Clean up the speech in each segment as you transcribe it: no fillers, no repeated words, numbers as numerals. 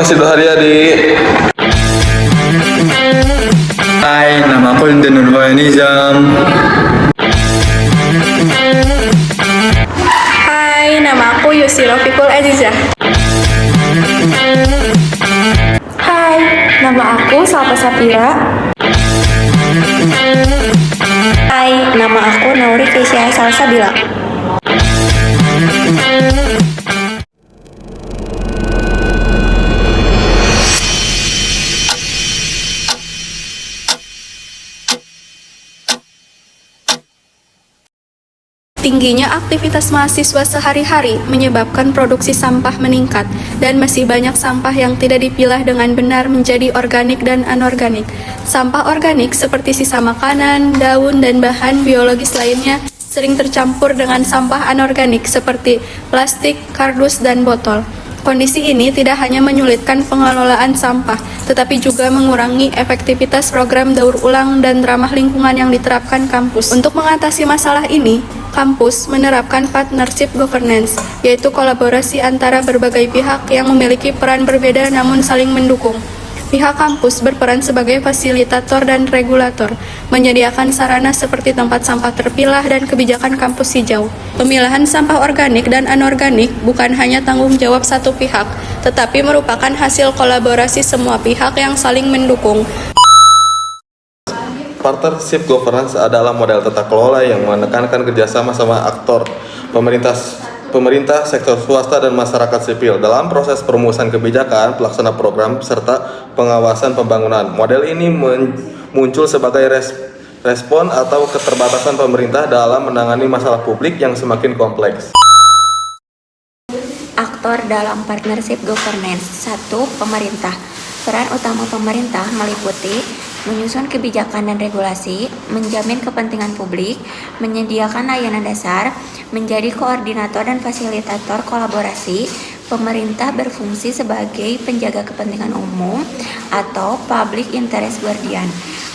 Mas Ridho Haryadi. Hai, nama aku Linda Nurwanizam. Hai, nama aku Yusi Rofiqul Azizah. Hai, nama aku Salva Sapira. Hai, nama aku Nauri Kesia Salsabila. Tingginya aktivitas mahasiswa sehari-hari menyebabkan produksi sampah meningkat dan masih banyak sampah yang tidak dipilah dengan benar menjadi organik dan anorganik. Sampah organik seperti sisa makanan, daun, dan bahan biologis lainnya sering tercampur dengan sampah anorganik seperti plastik, kardus, dan botol. Kondisi ini tidak hanya menyulitkan pengelolaan sampah, tetapi juga mengurangi efektivitas program daur ulang dan ramah lingkungan yang diterapkan kampus. Untuk mengatasi masalah ini, kampus menerapkan partnership governance, yaitu kolaborasi antara berbagai pihak yang memiliki peran berbeda namun saling mendukung. Pihak kampus berperan sebagai fasilitator dan regulator, menyediakan sarana seperti tempat sampah terpilah dan kebijakan kampus hijau. Pemilahan sampah organik dan anorganik bukan hanya tanggung jawab satu pihak, tetapi merupakan hasil kolaborasi semua pihak yang saling mendukung. Partnership governance adalah model tata kelola yang menekankan kerjasama sama aktor pemerintah, sektor swasta, dan masyarakat sipil dalam proses perumusan kebijakan, pelaksana program, serta pengawasan pembangunan. Model ini muncul sebagai respon atau keterbatasan pemerintah dalam menangani masalah publik yang semakin kompleks. Aktor dalam partnership governance. 1. Pemerintah. Peran utama pemerintah meliputi menyusun kebijakan dan regulasi, menjamin kepentingan publik, menyediakan layanan dasar, menjadi koordinator dan fasilitator kolaborasi. Pemerintah berfungsi sebagai penjaga kepentingan umum atau public interest guardian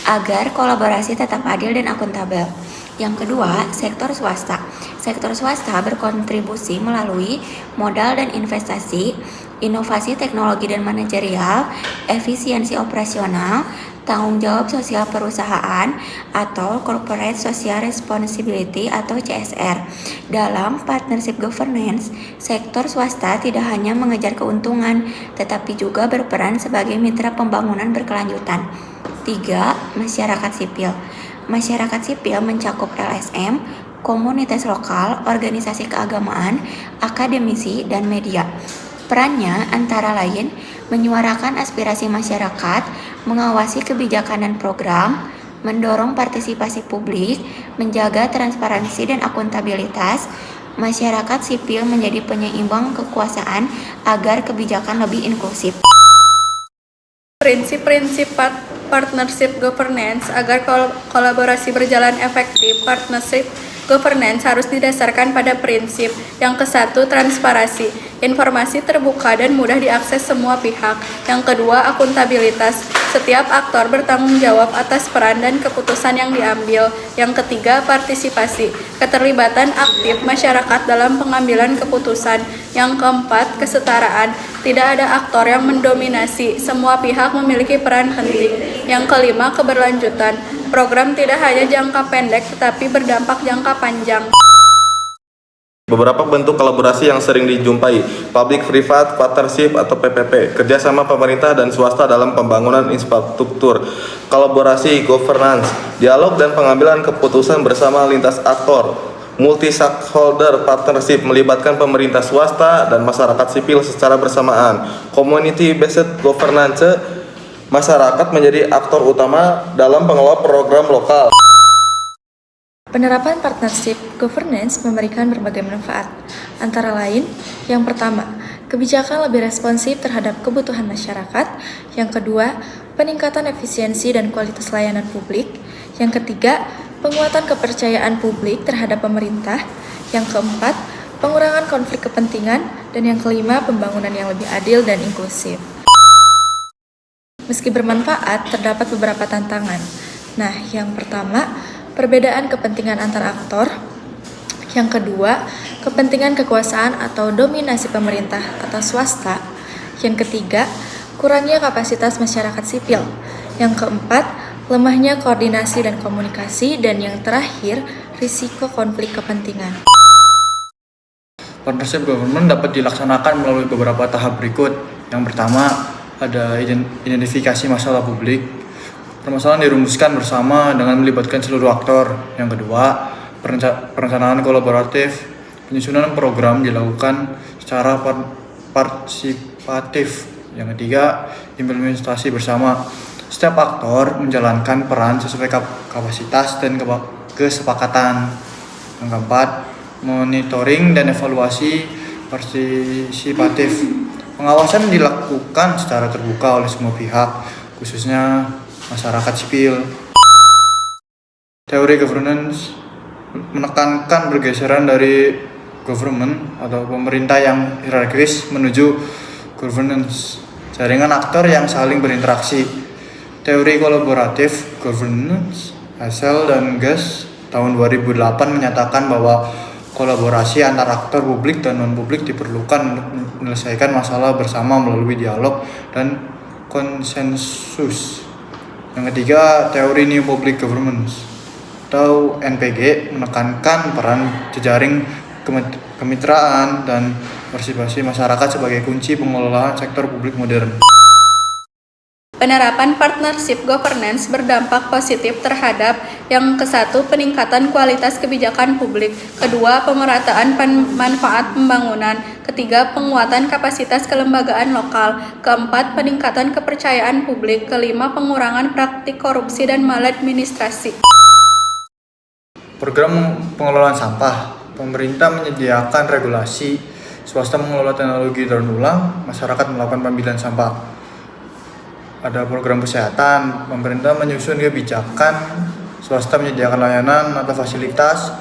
agar kolaborasi tetap adil dan akuntabel. Yang kedua, sektor swasta. Sektor swasta berkontribusi melalui modal dan investasi, inovasi teknologi dan manajerial, efisiensi operasional, tanggung jawab sosial perusahaan atau Corporate Social Responsibility atau CSR. Dalam partnership governance, sektor swasta tidak hanya mengejar keuntungan, tetapi juga berperan sebagai mitra pembangunan berkelanjutan. 3. Masyarakat sipil. Masyarakat sipil mencakup LSM, komunitas lokal, organisasi keagamaan, akademisi, dan media. Perannya antara lain menyuarakan aspirasi masyarakat, mengawasi kebijakan dan program, mendorong partisipasi publik, menjaga transparansi dan akuntabilitas. Masyarakat sipil menjadi penyeimbang kekuasaan agar kebijakan lebih inklusif. Prinsip-prinsip partnership governance agar kolaborasi berjalan efektif. Partnership governance harus didasarkan pada prinsip yang ke-1, transparansi, informasi terbuka dan mudah diakses semua pihak. Yang kedua, akuntabilitas, setiap aktor bertanggung jawab atas peran dan keputusan yang diambil. Yang ketiga, partisipasi, keterlibatan aktif masyarakat dalam pengambilan keputusan. Yang keempat, kesetaraan, tidak ada aktor yang mendominasi, semua pihak memiliki peran penting. Yang kelima, keberlanjutan, program tidak hanya jangka pendek tetapi berdampak jangka panjang. Beberapa bentuk kolaborasi yang sering dijumpai: public-private partnership atau PPP, kerjasama pemerintah dan swasta dalam pembangunan infrastruktur; kolaborasi governance, dialog dan pengambilan keputusan bersama lintas aktor; multi-stakeholder partnership, melibatkan pemerintah, swasta, dan masyarakat sipil secara bersamaan; community-based governance, masyarakat menjadi aktor utama dalam pengelola program lokal. Penerapan partnership governance memberikan berbagai manfaat, antara lain, yang pertama, kebijakan lebih responsif terhadap kebutuhan masyarakat; yang kedua, peningkatan efisiensi dan kualitas layanan publik; yang ketiga, penguatan kepercayaan publik terhadap pemerintah; yang keempat, pengurangan konflik kepentingan; dan yang kelima, pembangunan yang lebih adil dan inklusif. Meski bermanfaat, terdapat beberapa tantangan. Nah, yang pertama, perbedaan kepentingan antar aktor. Yang kedua, kepentingan kekuasaan atau dominasi pemerintah atau swasta. Yang ketiga, kurangnya kapasitas masyarakat sipil. Yang keempat, lemahnya koordinasi dan komunikasi. Dan yang terakhir, risiko konflik kepentingan. Partnership government dapat dilaksanakan melalui beberapa tahap berikut. Yang pertama, ada identifikasi masalah publik. Permasalahan dirumuskan bersama dengan melibatkan seluruh aktor. Yang kedua, perencanaan kolaboratif. Penyusunan program dilakukan secara partisipatif. Yang ketiga, implementasi bersama. Setiap aktor menjalankan peran sesuai kapasitas dan kesepakatan. Yang keempat, monitoring dan evaluasi partisipatif. Pengawasan dilakukan secara terbuka oleh semua pihak, khususnya masyarakat sipil. Teori governance menekankan pergeseran dari government atau pemerintah yang hierarkis menuju governance, jaringan aktor yang saling berinteraksi. Teori kolaboratif governance Hassel dan Guest tahun 2008 menyatakan bahwa kolaborasi antar aktor publik dan non-publik diperlukan untuk menyelesaikan masalah bersama melalui dialog dan konsensus. Yang ketiga, teori New Public Governance atau NPG menekankan peran jejaring kemitraan dan partisipasi masyarakat sebagai kunci pengelolaan sektor publik modern. Penerapan partnership governance berdampak positif terhadap yang ke-1, peningkatan kualitas kebijakan publik, kedua, pemerataan manfaat pembangunan, ketiga, penguatan kapasitas kelembagaan lokal, keempat, peningkatan kepercayaan publik, kelima, pengurangan praktik korupsi dan maladministrasi. Program pengelolaan sampah. Pemerintah menyediakan regulasi, swasta mengelola teknologi daur ulang, masyarakat melakukan pemilihan sampah. Ada program kesehatan, pemerintah menyusun kebijakan, swasta menyediakan layanan atau fasilitas,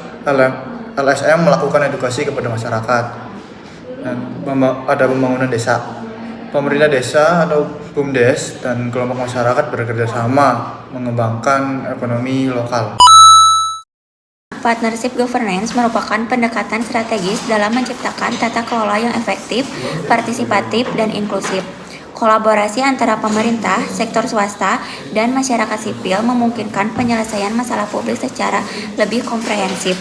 LSM melakukan edukasi kepada masyarakat. Dan ada pembangunan desa. Pemerintah desa atau BUMDes dan kelompok masyarakat bekerja sama mengembangkan ekonomi lokal. Partnership governance merupakan pendekatan strategis dalam menciptakan tata kelola yang efektif, partisipatif, dan inklusif. Kolaborasi antara pemerintah, sektor swasta, dan masyarakat sipil memungkinkan penyelesaian masalah publik secara lebih komprehensif.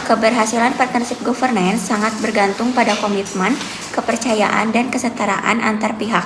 Keberhasilan partnership governance sangat bergantung pada komitmen, kepercayaan, dan kesetaraan antar pihak.